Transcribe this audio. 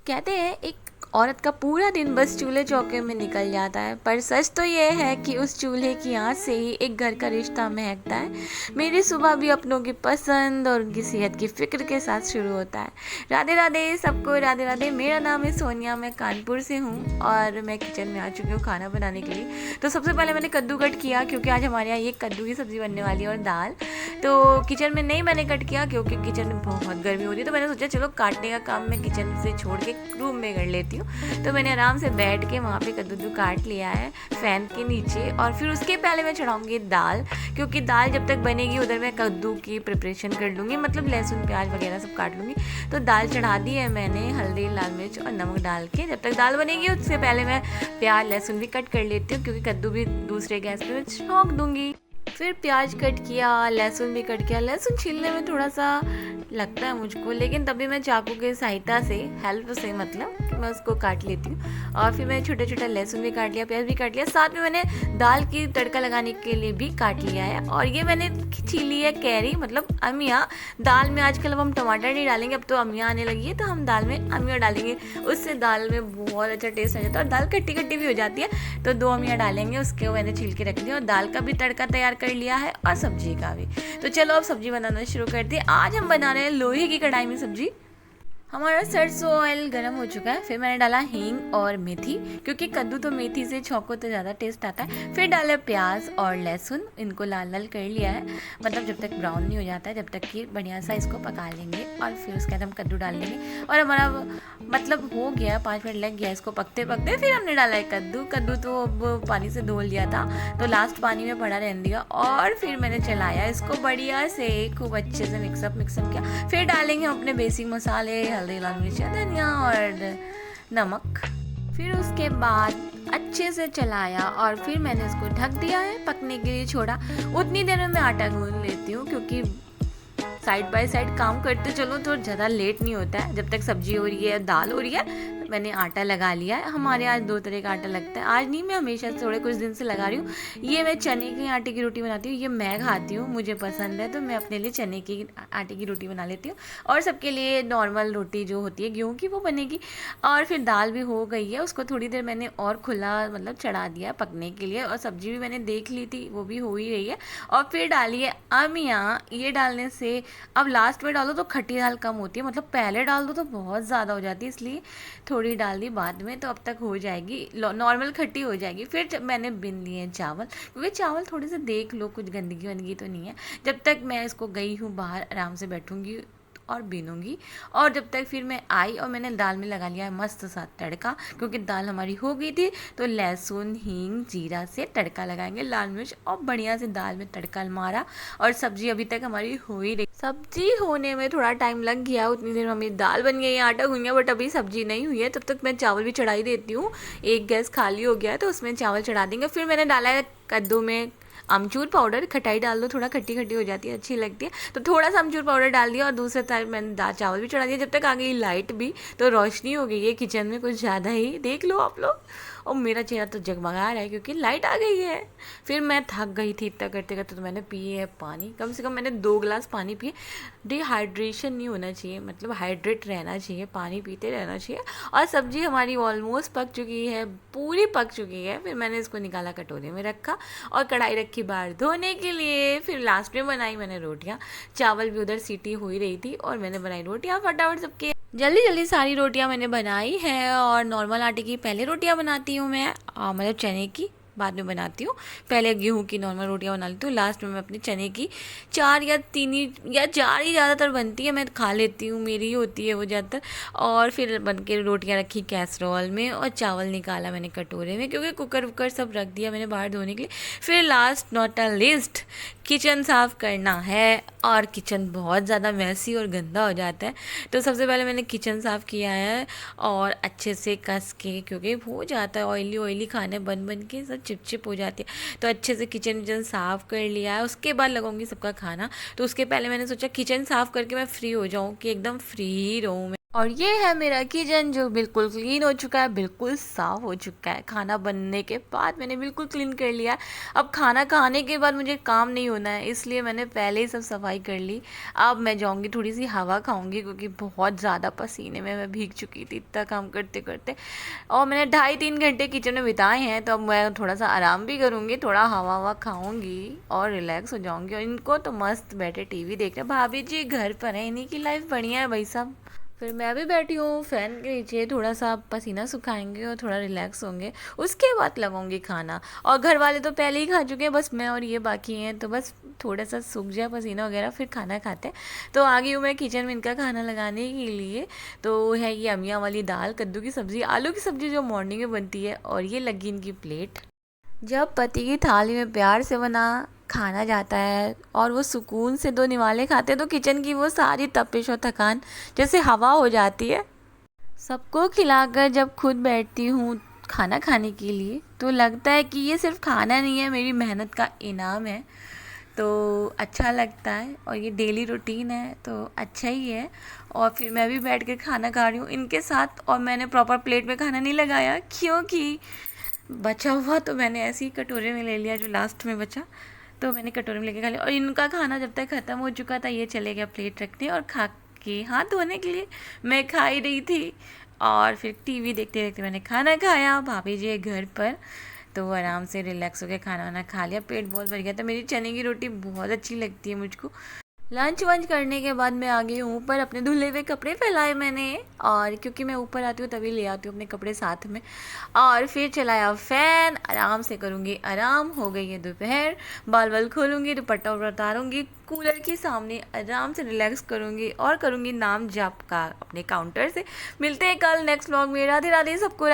कहते हैं एक औरत का पूरा दिन बस चूल्हे चौके में निकल जाता है, पर सच तो ये है कि उस चूल्हे की आंच से ही एक घर का रिश्ता महकता है। मेरी सुबह भी अपनों की पसंद और उनकी सेहत की फिक्र के साथ शुरू होता है। राधे राधे सबको, राधे राधे। मेरा नाम है सोनिया, मैं कानपुर से हूँ और मैं किचन में आ चुकी हूँ खाना बनाने के लिए। तो सबसे पहले मैंने कद्दू कट किया, क्योंकि आज हमारे यहाँ ये कद्दू की सब्ज़ी बनने वाली है और दाल। तो किचन में नहीं मैंने कट किया, क्योंकि किचन में बहुत गर्मी हो रही है। तो मैंने सोचा चलो काटने का काम मैं किचन से छोड़ के रूम में कर लेती हूँ। तो मैंने आराम से बैठ के वहाँ पे कद्दू काट लिया है फ़ैन के नीचे। और फिर उसके पहले मैं चढ़ाऊँगी दाल, क्योंकि दाल जब तक बनेगी उधर मैं कद्दू की प्रिपरेशन कर लूँगी, मतलब लहसुन प्याज वगैरह सब काट लूँगी। तो दाल चढ़ा दी है मैंने, हल्दी लाल मिर्च और नमक डाल के। जब तक दाल बनेगी उससे पहले मैं प्याज लहसुन भी कट कर लेती हूँ, क्योंकि कद्दू भी दूसरे गैस पे छौंक दूँगी। फिर प्याज कट किया, लहसुन भी कट किया। लहसुन छीलने में थोड़ा सा लगता है मुझको, लेकिन तभी मैं चाकू की सहायता से, हेल्प से मतलब, कि मैं उसको काट लेती हूँ। और फिर मैंने छोटा छोटा लहसुन भी काट लिया, प्याज भी काट लिया, साथ में मैंने दाल की तड़का लगाने के लिए भी काट लिया है। और ये मैंने छीली है कैरी, मतलब अमिया। दाल में आजकल अब हम टमाटर नहीं डालेंगे, अब तो अमिया आने लगी है, तो हम दाल में अमिया डालेंगे। उससे दाल में बहुत अच्छा टेस्ट आ जाता है और दाल खट्टी खट्टी भी हो जाती है। तो 2 अमिया डालेंगे, उसके मैंने छील के रख दिया और दाल का भी तड़का तैयार कर लिया है और सब्जी का भी। तो चलो अब सब्जी बनाना शुरू करते हैं। आज हम बना रहे हैं लोहे की कढ़ाई में सब्जी। हमारा सरसों ऑयल गर्म हो चुका है। फिर मैंने डाला हींग और मेथी, क्योंकि कद्दू तो मेथी से छौंको तो ज़्यादा टेस्ट आता है। फिर डाले प्याज और लहसुन, इनको लाल लाल कर लिया है, मतलब जब तक ब्राउन नहीं हो जाता है, जब तक कि बढ़िया सा इसको पका लेंगे। और फिर उसके बाद हम कद्दू डाल लेंगे और हमारा मतलब हो गया, 5 मिनट लग गया इसको पकते पकते। फिर हमने डाला है कद्दू तो अब पानी से धो लिया था, तो लास्ट पानी में पड़ा रहने दिया। और फिर मैंने चलाया इसको बढ़िया से, खूब अच्छे से मिक्सअप किया। फिर डालेंगे हम अपने बेसिक मसाले, हल्दी लाल मिर्च धनिया और नमक। फिर उसके बाद अच्छे से चलाया और फिर मैंने इसको ढक दिया है, पकने के लिए छोड़ा। उतनी देर में मैं आटा गूंद लेती हूँ, क्योंकि साइड बाय साइड काम करते चलो तो ज़्यादा लेट नहीं होता है। जब तक सब्जी हो रही है, दाल हो रही है, मैंने आटा लगा लिया है। हमारे आज 2 तरह का आटा लगता है, आज नहीं, मैं हमेशा थोड़े कुछ दिन से लगा रही हूँ। ये मैं चने के आटे की रोटी बनाती हूँ, ये मैं खाती हूँ, मुझे पसंद है, तो मैं अपने लिए चने की आटे की रोटी बना लेती हूँ। और सबके लिए नॉर्मल रोटी जो होती है गेहूँ की, वो बनेगी। और फिर दाल भी हो गई है, उसको थोड़ी देर मैंने और खुला मतलब चढ़ा दिया पकने के लिए। और सब्जी भी मैंने देख ली थी, वो भी हो ही रही है। और फिर डाली है अमिया। ये डालने से, अब लास्ट में डालो तो खट्टी दाल कम होती है, मतलब पहले डाल दो तो बहुत ज़्यादा हो जाती है, इसलिए थोड़ी डाल दी बाद में, तो अब तक हो जाएगी, नॉर्मल खट्टी हो जाएगी। फिर जब मैंने बिन लिए चावल, क्योंकि चावल थोड़े से देख लो कुछ गंदगी वंदगी तो नहीं है। जब तक मैं इसको गई हूँ बाहर, आराम से बैठूंगी और बीनूंगी। और जब तक फिर मैं आई और मैंने दाल में लगा लिया है मस्त सा तड़का, क्योंकि दाल हमारी हो गई थी। तो लहसुन हींग जीरा से तड़का लगाएंगे, लाल मिर्च, और बढ़िया से दाल में तड़का मारा। और सब्जी अभी तक हमारी हो ही रही, सब्जी होने में थोड़ा टाइम लग गया, उतनी देर में हमारी दाल बन गई, आटा गूंद गया, बट अभी सब्जी नहीं हुई है। तब तक मैं चावल भी चढ़ा ही देती हूँ। एक गैस खाली हो गया है, तो उसमें चावल चढ़ा देंगे। फिर मैंने डाला है कद्दू में अमचूर पाउडर, खटाई डाल दो, थोड़ा खट्टी खट्टी हो जाती है, अच्छी लगती है, तो थोड़ा सा अमचूर पाउडर डाल दिया। और दूसरे तरफ मैंने दाल चावल भी चढ़ा दिया। जब तक आ गई लाइट भी, तो रोशनी हो गई है किचन में कुछ ज़्यादा ही, देख लो आप लोग। और मेरा चेहरा तो जगमगा रहा है, क्योंकि लाइट आ गई है। फिर मैं थक गई थी इतना करते करते, तो मैंने पिए है पानी, कम से कम मैंने 2 गिलास पानी पिए। डिहाइड्रेशन नहीं होना चाहिए, मतलब हाइड्रेट रहना चाहिए, पानी पीते रहना चाहिए। और सब्जी हमारी ऑलमोस्ट पक चुकी है, पूरी पक चुकी है। फिर मैंने इसको निकाला, कटोरे में रखा और कढ़ाई रखी बाहर धोने के लिए। फिर लास्ट में बनाई मैंने रोटियां। चावल भी उधर सीटी हो ही रही थी और मैंने बनाई रोटियां फटाफट सबके। जल्दी जल्दी सारी रोटियां मैंने बनाई है। और नॉर्मल आटे की पहले रोटियां बनाती हूँ मैं, मतलब चने की बाद में बनाती हूँ। पहले गेहूं की नॉर्मल रोटियां बना लेती हूँ, लास्ट में मैं अपने चने की 4 या 3 या 4 ही ज़्यादातर बनती है, मैं खा लेती हूँ, मेरी ही होती है वो ज़्यादातर। और फिर बन के रोटियाँ रखी कैसरोल में और चावल निकाला मैंने कटोरे में, क्योंकि कुकर वुकर सब रख दिया मैंने बाहर धोने के लिए। फिर last not a list, kitchen साफ़ करना है। और किचन बहुत ज़्यादा मैसी और गंदा हो जाता है, तो सबसे पहले मैंने किचन साफ़ किया है और अच्छे से कस के, क्योंकि हो जाता है ऑयली ऑयली खाने बन बन के सब चिपचिप हो जाती है। तो अच्छे से किचन विचन साफ़ कर लिया है, उसके बाद लगाऊंगी सबका खाना। तो उसके पहले मैंने सोचा किचन साफ़ करके मैं फ्री हो जाऊँ, कि एकदम फ्री रहूँ मैं। और ये है मेरा किचन जो बिल्कुल क्लीन हो चुका है, बिल्कुल साफ़ हो चुका है। खाना बनने के बाद मैंने बिल्कुल क्लीन कर लिया। अब खाना खाने के बाद मुझे काम नहीं होना है, इसलिए मैंने पहले ही सब सफाई कर ली। अब मैं जाऊंगी थोड़ी सी हवा खाऊंगी, क्योंकि बहुत ज़्यादा पसीने में मैं भीग चुकी थी इतना काम करते करते। और मैंने 2.5-3 घंटे किचन में बिताए हैं, तो अब मैं थोड़ा सा आराम भी करूँगी, थोड़ा हवा हवा खाऊंगी और रिलैक्स हो जाऊंगी। और इनको तो मस्त बैठे टीवी देख रहे, भाभी जी घर पर हैं, इन्हीं की लाइफ बढ़िया है भाई साहब। फिर मैं भी बैठी हूँ फैन के नीचे, थोड़ा सा पसीना सुखाएंगे और थोड़ा रिलैक्स होंगे, उसके बाद लगाऊंगी खाना। और घर वाले तो पहले ही खा चुके हैं, बस मैं और ये बाकी हैं, तो बस थोड़ा सा सूख जाए पसीना वगैरह फिर खाना खाते हैं। तो आ गई हूँ मैं किचन में इनका खाना लगाने के लिए। तो है ये अमिया वाली दाल, कद्दू की सब्ज़ी, आलू की सब्ज़ी जो मॉर्निंग में बनती है, और ये लगी इनकी प्लेट। जब पति की थाली में प्यार से बना खाना जाता है और वो सुकून से दो निवाले खाते हैं, तो किचन की वो सारी तपिश और थकान जैसे हवा हो जाती है। सबको खिलाकर जब खुद बैठती हूँ खाना खाने के लिए, तो लगता है कि ये सिर्फ खाना नहीं है, मेरी मेहनत का इनाम है। तो अच्छा लगता है, और ये डेली रूटीन है तो अच्छा ही है। और फिर मैं भी बैठ कर खाना खा रही हूँ इनके साथ, और मैंने प्रॉपर प्लेट में खाना नहीं लगाया, क्योंकि बचा हुआ तो मैंने ऐसे ही कटोरे में ले लिया, जो लास्ट में बचा तो मैंने कटोरे में लेके खा लिया। और इनका खाना जब तक ख़त्म हो चुका था, ये चले गया प्लेट रखने और खा के हाथ धोने के लिए। मैं खा ही रही थी, और फिर टीवी देखते देखते मैंने खाना खाया। भाभी जी है घर पर, तो वो आराम से रिलैक्स होकर खाना वाना खा लिया, पेट बहुत भर गया था। मेरी चने की रोटी बहुत अच्छी लगती है मुझको। लंच वंच करने के बाद मैं आ गई हूँ ऊपर, अपने धुले हुए कपड़े फैलाए मैंने, और क्योंकि मैं ऊपर आती हूँ तभी ले आती हूँ अपने कपड़े साथ में। और फिर चलाया फ़ैन, आराम से करूँगी आराम। हो गई है दोपहर, बाल बाल खोलूँगी, दुपट्टा उतारूँगी, कूलर के सामने आराम से रिलैक्स करूँगी और करूँगी नाम जाप का अपने काउंटर से। मिलते हैं कल नेक्स्ट व्लॉग में। राधे राधे सबको।